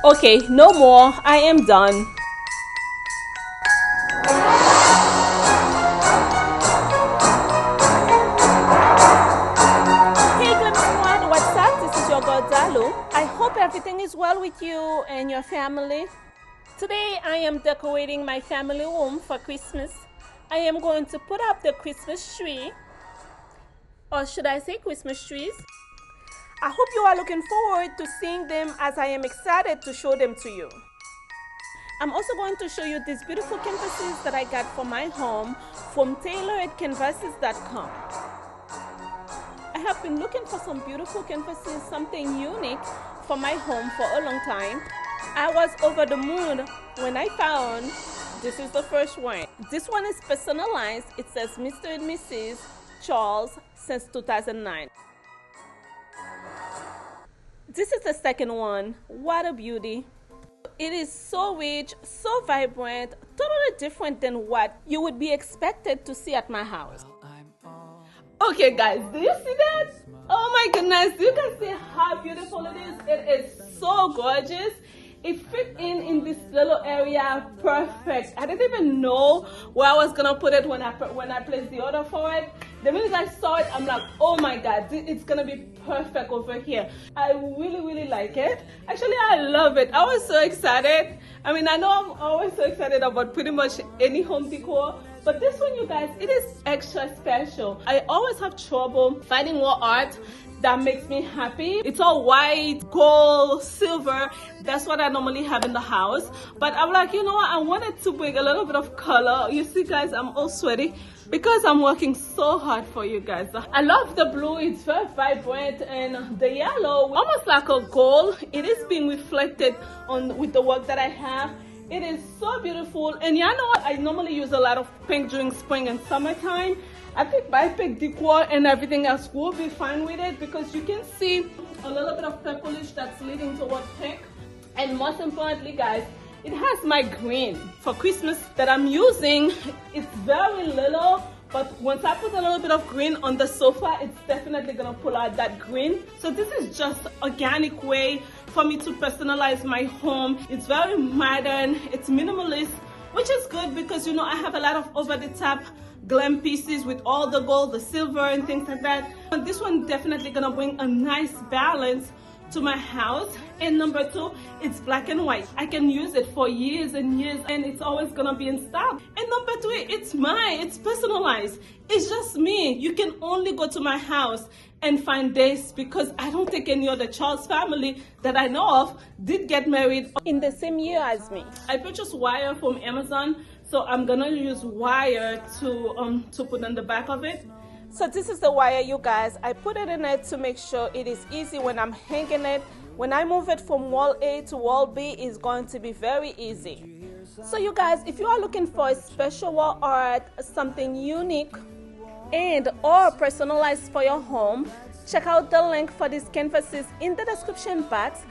Okay, no more. I am done. Hey Glam Squad, what's up? This is your girl Dalou. I hope everything is well with you and your family. Today I am decorating my family room for Christmas. I am going to put up the Christmas tree, or should I say Christmas trees. I hope you are looking forward to seeing them as I am excited to show them to you. I'm also going to show you these beautiful canvases that I got for my home from TailloredCanvases.com. I have been looking for some beautiful canvases, something unique for my home for a long time. I was over the moon when I found this is the first one. This one is personalized. It says Mr. and Mrs. Charles since 2009. This is the second one. What a beauty. It is so rich, so vibrant, totally different than what you would be expected to see at my house. Okay guys, do you see that? Oh my goodness, you can see how beautiful it is. It is so gorgeous. It fit in this little area perfect. I didn't even know where I was gonna put it when I placed the order for it. The minute I saw it, I'm like, oh my god, it's gonna be perfect over here. I really like it. Actually, I love it. I was so excited. I mean, I know I'm always so excited about pretty much any home decor, but this one, you guys, it is extra special. I always have trouble finding more art that makes me happy. It's all white, gold, silver. That's what I normally have in the house. But I'm like, you know what? I wanted to bring a little bit of color. You see, guys, I'm all sweaty because I'm working so hard for you guys. I love the blue. It's very vibrant, and the yellow, almost like a gold. It is being reflected with the work that I have. It is so beautiful. And you know what? I normally use a lot of pink during spring and summertime. I think my pink decor and everything else will be fine with it, because you can see a little bit of purplish that's leading toward pink. And most importantly, guys, it has my green for Christmas that I'm using. It's very little, but once I put a little bit of green on the sofa, it's definitely gonna pull out that green. So this is just organic way for me to personalize my home. It's very modern, it's minimalist, which is good because, you know, I have a lot of over-the-top glam pieces with all the gold, the silver, and things like that. And this one definitely gonna bring a nice balance to my house. And number two, it's black and white. I can use it for years and years, and it's always gonna be in stock. And number three, it's mine, it's personalized. It's just me. You can only go to my house and find this, because I don't think any other Charles family that I know of did get married in the same year as me. I purchased wire from Amazon, so I'm gonna use wire to put on the back of it. So this is the wire, you guys. I put it in it to make sure it is easy when I'm hanging it. When I move it from wall A to wall B, it's going to be very easy. So you guys, if you are looking for a special wall art, something unique and or personalized for your home, check out the link for these canvases in the description box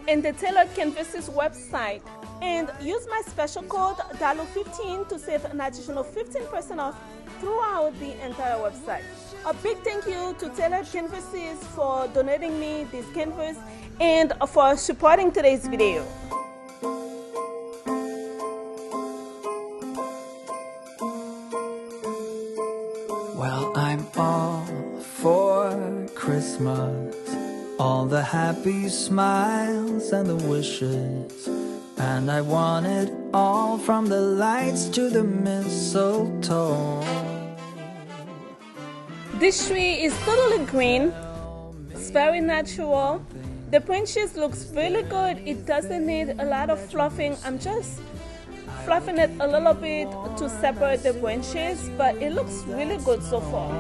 and the Taillored Canvases website. And use my special code DALU15 to save an additional 15% off throughout the entire website. A big thank you to Taillored Canvases for donating me this canvas and for supporting today's video. Well, I'm all for Christmas, all the happy smiles and the wishes. And I want it all, from the lights to the mistletoe. This tree is totally green. It's very natural. The branches looks really good. It doesn't need a lot of fluffing. I'm just fluffing it a little bit to separate the branches, but it looks really good so far.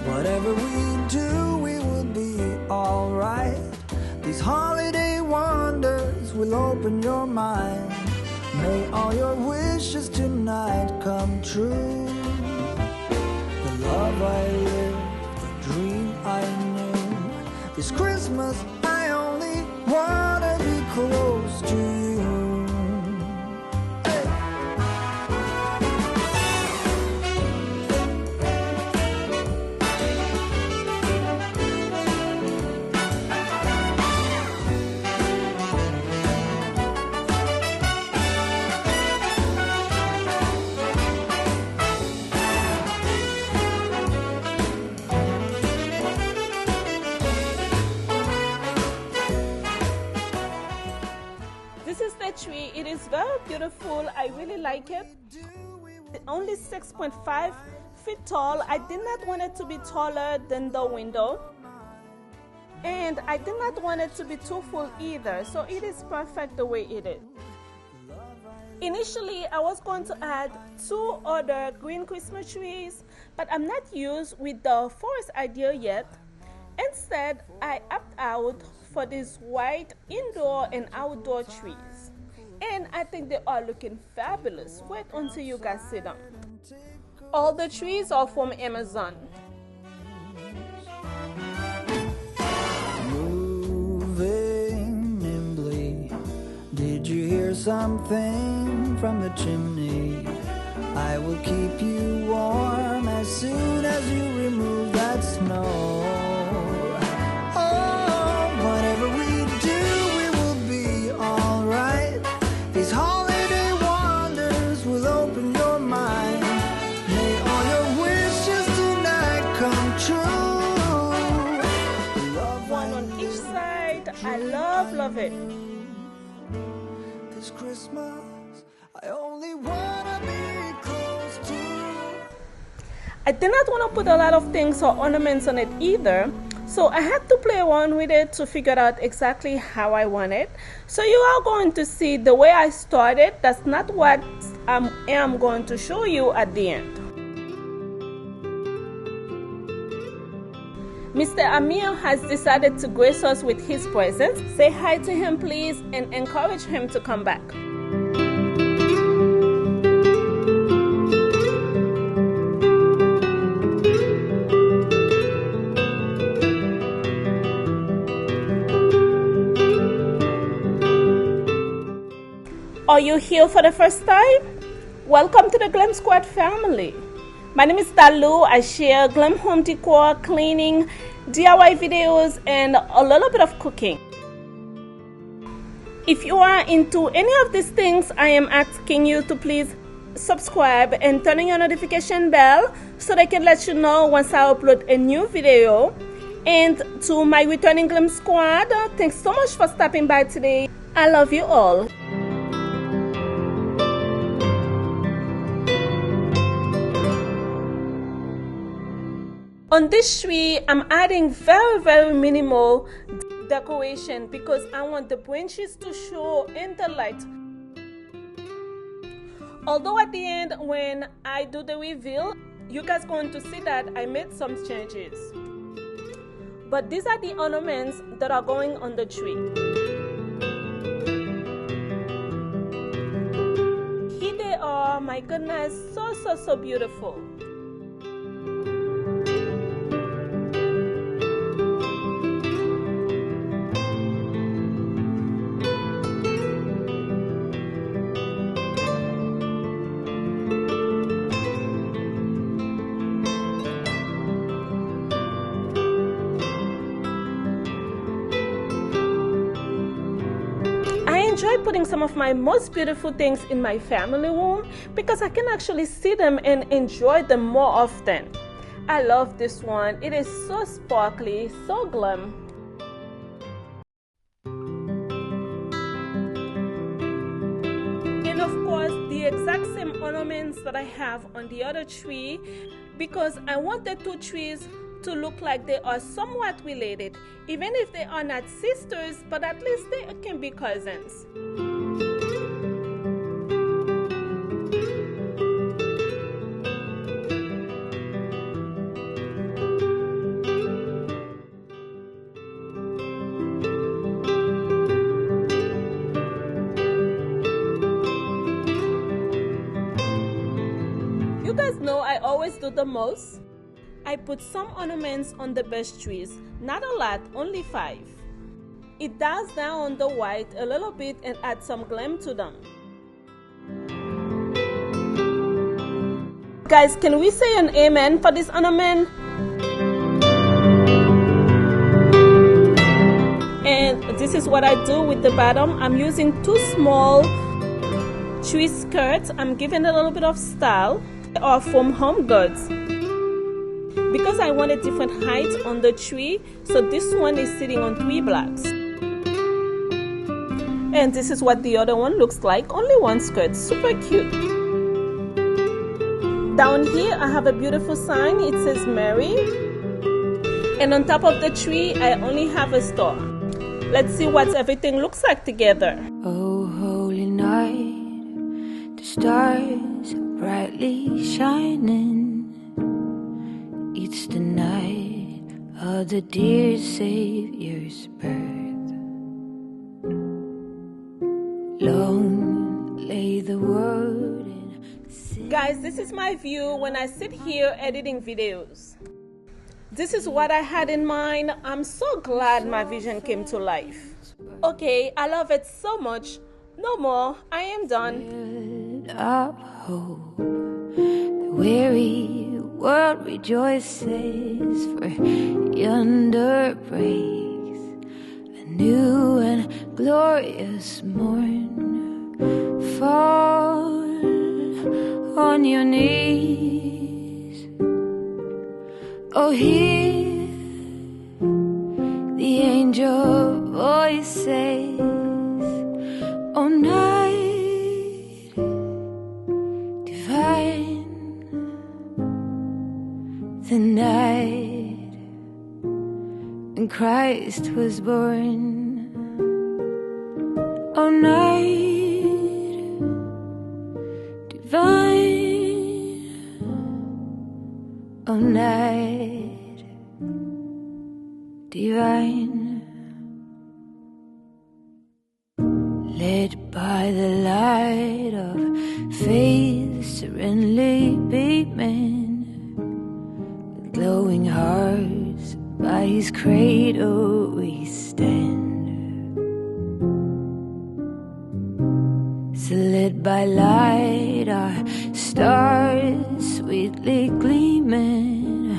Whatever we do, we will be alright. These holiday wonders will open your mind. May all your wishes tonight come true. The love I lived, the dream I knew. This Christmas I only wanna be close to you. tree. It is very beautiful. I really like it. Only 6.5 feet tall. I did not want it to be taller than the window, and I did not want it to be too full either, so it is perfect the way it is. Initially, I was going to add 2 other green Christmas trees, but I'm not used with the forest idea yet. Instead, I opt out for these white indoor and outdoor trees, and I think they are looking fabulous. Wait until you guys see them. All the trees are from Amazon. Moving nimbly, did you hear something from the chimney? I will keep you warm as soon as you remove that snow. Oh, whatever we do, we will be alright. These holiday wonders will open your mind. May all your wishes tonight come true. One on each side. I love it. This Christmas, I only wanna be close to. I did not want to put a lot of things or ornaments on it either, so I had to play around with it to figure out exactly how I want it. So you are going to see the way I started. That's not what I am going to show you at the end. Mr. Amir has decided to grace us with his presence. Say hi to him, please, and encourage him to come back. Are you here for the first time? Welcome to the Glam Squad family. My name is Dalou. I share glam home decor, cleaning, DIY videos, and a little bit of cooking. If you are into any of these things, I am asking you to please subscribe and turn on your notification bell so they can let you know once I upload a new video. And to my returning Glam Squad, thanks so much for stopping by today. I love you all. On this tree, I'm adding very minimal decoration because I want the branches to show in the light. Although at the end, when I do the reveal, you guys going to see that I made some changes. But these are the ornaments that are going on the tree. Here they are, my goodness, so beautiful. I enjoy putting some of my most beautiful things in my family room because I can actually see them and enjoy them more often. I love this one. It is so sparkly, so glam. And of course, the exact same ornaments that I have on the other tree because I want the two trees to look like they are somewhat related, even if they are not sisters, but at least they can be cousins. You guys know I always do the most. I put some ornaments on the birch trees, not a lot, only 5. It dials down the white a little bit and adds some glam to them. Guys, can we say an amen for this ornament? And this is what I do with the bottom. I'm using 2 small tree skirts. I'm giving a little bit of style. They are from Home Goods. Because I wanted different heights on the tree, so this one is sitting on 3 blocks. And this is what the other one looks like. Only one skirt. Super cute. Down here, I have a beautiful sign. It says Mary. And on top of the tree, I only have a star. Let's see what everything looks like together. Oh, holy night, the stars are brightly shining. It's the night of the dear Savior's birth. Long lay the word. Guys, this is my view when I sit here editing videos. This is what I had in mind. I'm so glad my vision came to life. Okay, I love it so much. No more. I am done. Of hope, the weary world rejoices, for yonder breaks a new and glorious morn. Fall on your knees. Oh, hear the angel voices. Oh, night divine, the night when Christ was born. Oh, night divine, oh, night divine. Led by the light of faith serenely beaming, with glowing hearts by his cradle we stand. So led by light, our stars sweetly gleaming,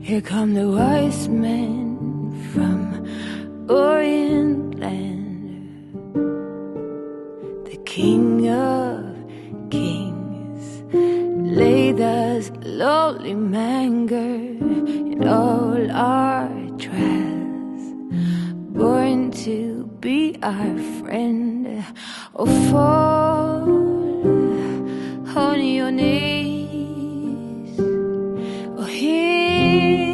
here come the wise men from Orient land. King of kings laid us lowly manger in all our trials, born to be our friend. Oh, fall on your knees. Oh, hear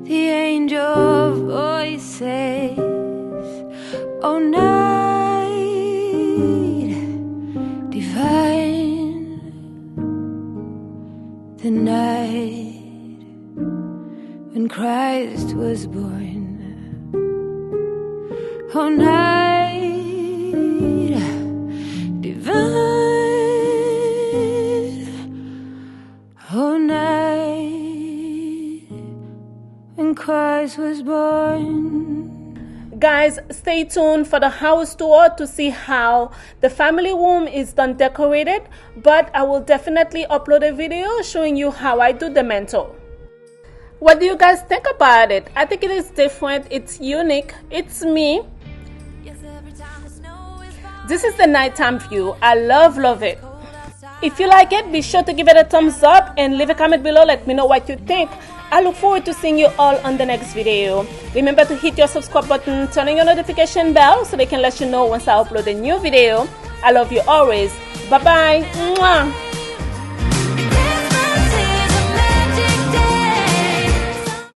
the angel voices. Oh, night divine, the night when Christ was born. Oh, night divine, oh, night when Christ was born. Guys, stay tuned for the house tour to see how the family room is done decorated, but I will definitely upload a video showing you how I do the mantle. What do you guys think about it? I think it is different, it's unique, it's me. This is the nighttime view. I love it. If you like it, be sure to give it a thumbs up and leave a comment below. Let me know what you think. I look forward to seeing you all on the next video. Remember to hit your subscribe button, turn on your notification bell so they can let you know once I upload a new video. I love you always. Bye bye. Mwah.